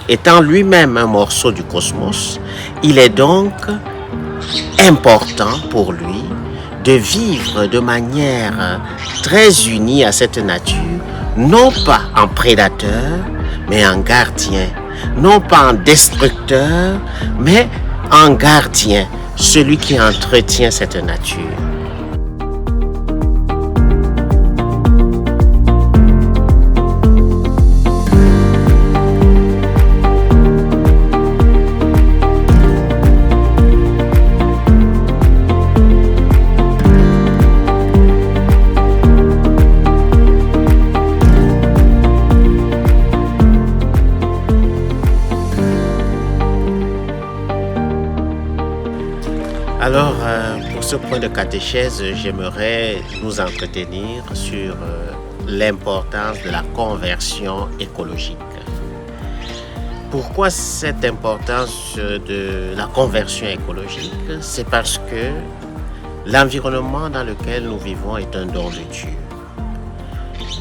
Étant lui-même un morceau du cosmos, il est donc important pour lui de vivre de manière très unie à cette nature, non pas en prédateur, mais en gardien, non pas en destructeur, mais en gardien, celui qui entretient cette nature. Alors, pour ce point de catéchèse, j'aimerais nous entretenir sur l'importance de la conversion écologique. Pourquoi cette importance de la conversion écologique? C'est parce que l'environnement dans lequel nous vivons est un don de Dieu.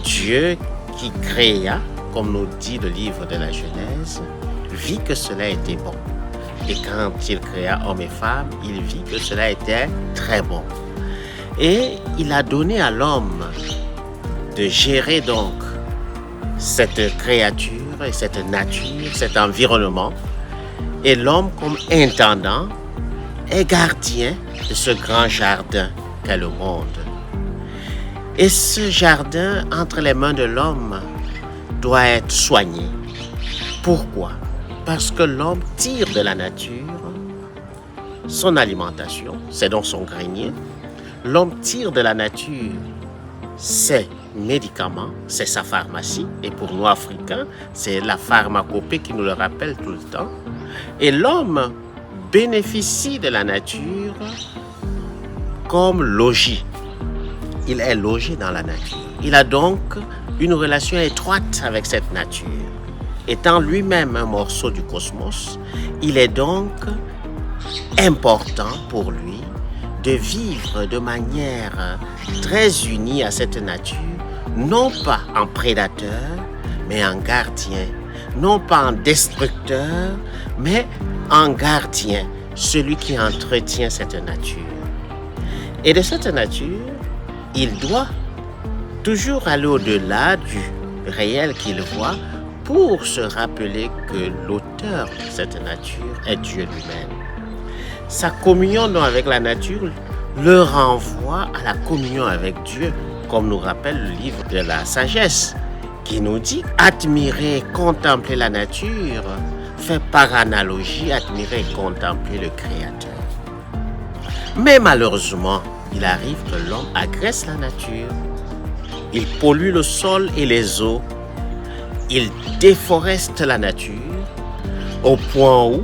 Dieu qui créa, comme nous dit le livre de la Genèse, vit que cela était bon. Et quand il créa hommes et femmes, il vit que cela était très bon. Et il a donné à l'homme de gérer donc cette créature et cette nature, cet environnement. Et l'homme, comme intendant, est gardien de ce grand jardin qu'est le monde. Et ce jardin, entre les mains de l'homme, doit être soigné. Pourquoi? Parce que l'homme tire de la nature son alimentation, c'est donc son grenier. L'homme tire de la nature ses médicaments, c'est sa pharmacie. Et pour nous Africains, c'est la pharmacopée qui nous le rappelle tout le temps. Et l'homme bénéficie de la nature comme logis. Il est logé dans la nature. Il a donc une relation étroite avec cette nature. Étant lui-même un morceau du cosmos, il est donc important pour lui de vivre de manière très unie à cette nature, non pas en prédateur, mais en gardien, non pas en destructeur, mais en gardien, celui qui entretient cette nature. Et de cette nature, il doit toujours aller au-delà du réel qu'il voit, pour se rappeler que l'auteur de cette nature est Dieu lui-même. Sa communion avec la nature le renvoie à la communion avec Dieu, comme nous rappelle le livre de la sagesse, qui nous dit « Admirer et contempler la nature fait par analogie admirer et contempler le Créateur ». Mais malheureusement, il arrive que l'homme agresse la nature. Il pollue le sol et les eaux. Il déforeste la nature au point où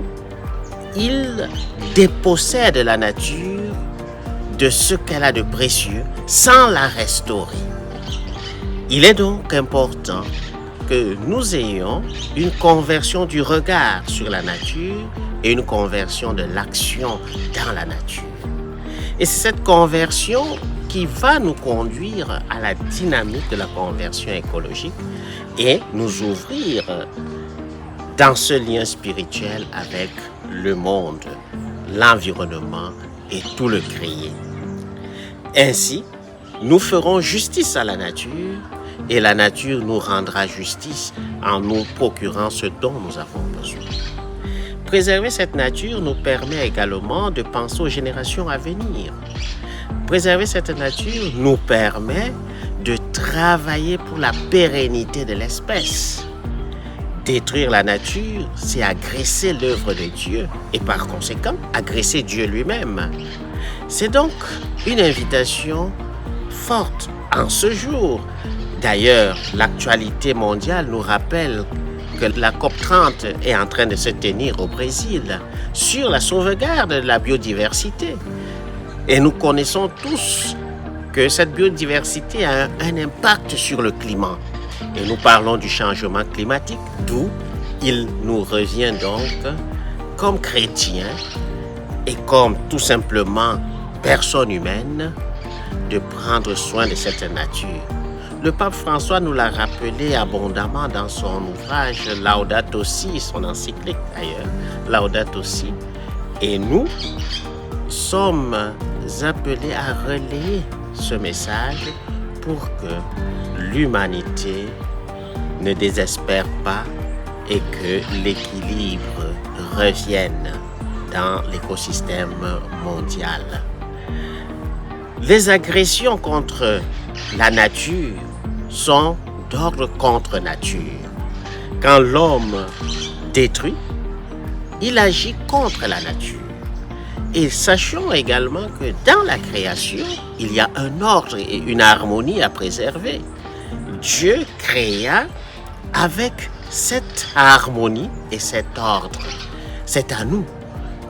il dépossède la nature de ce qu'elle a de précieux sans la restaurer. Il est donc important que nous ayons une conversion du regard sur la nature et une conversion de l'action dans la nature. Et c'est cette conversion qui va nous conduire à la dynamique de la conversion écologique et nous ouvrir dans ce lien spirituel avec le monde, l'environnement et tout le créé. Ainsi, nous ferons justice à la nature et la nature nous rendra justice en nous procurant ce dont nous avons besoin. Préserver cette nature nous permet également de penser aux générations à venir. Préserver cette nature nous permet de travailler pour la pérennité de l'espèce. Détruire la nature, c'est agresser l'œuvre de Dieu et par conséquent, agresser Dieu lui-même. C'est donc une invitation forte en ce jour. D'ailleurs, l'actualité mondiale nous rappelle que la COP30 est en train de se tenir au Brésil sur la sauvegarde de la biodiversité. Et nous connaissons tous que cette biodiversité a un impact sur le climat. Et nous parlons du changement climatique, d'où il nous revient donc, comme chrétiens et comme tout simplement personne humaine, de prendre soin de cette nature. Le pape François nous l'a rappelé abondamment dans son ouvrage Laudato Si, son encyclique d'ailleurs, Laudato Si. Et nous sommes appelés à relayer ce message pour que l'humanité ne désespère pas et que l'équilibre revienne dans l'écosystème mondial. Les agressions contre la nature sont d'ordre contre nature. Quand l'homme détruit, il agit contre la nature. Et sachons également que dans la création, il y a un ordre et une harmonie à préserver. Dieu créa avec cette harmonie et cet ordre. C'est à nous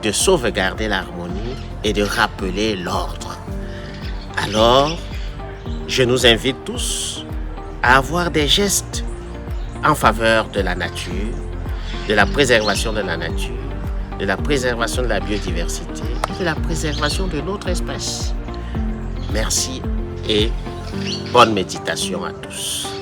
de sauvegarder l'harmonie et de rappeler l'ordre. Alors, je nous invite tous à avoir des gestes en faveur de la nature, de la préservation de la nature, de la préservation de la biodiversité et de la préservation de notre espèce. Merci et bonne méditation à tous.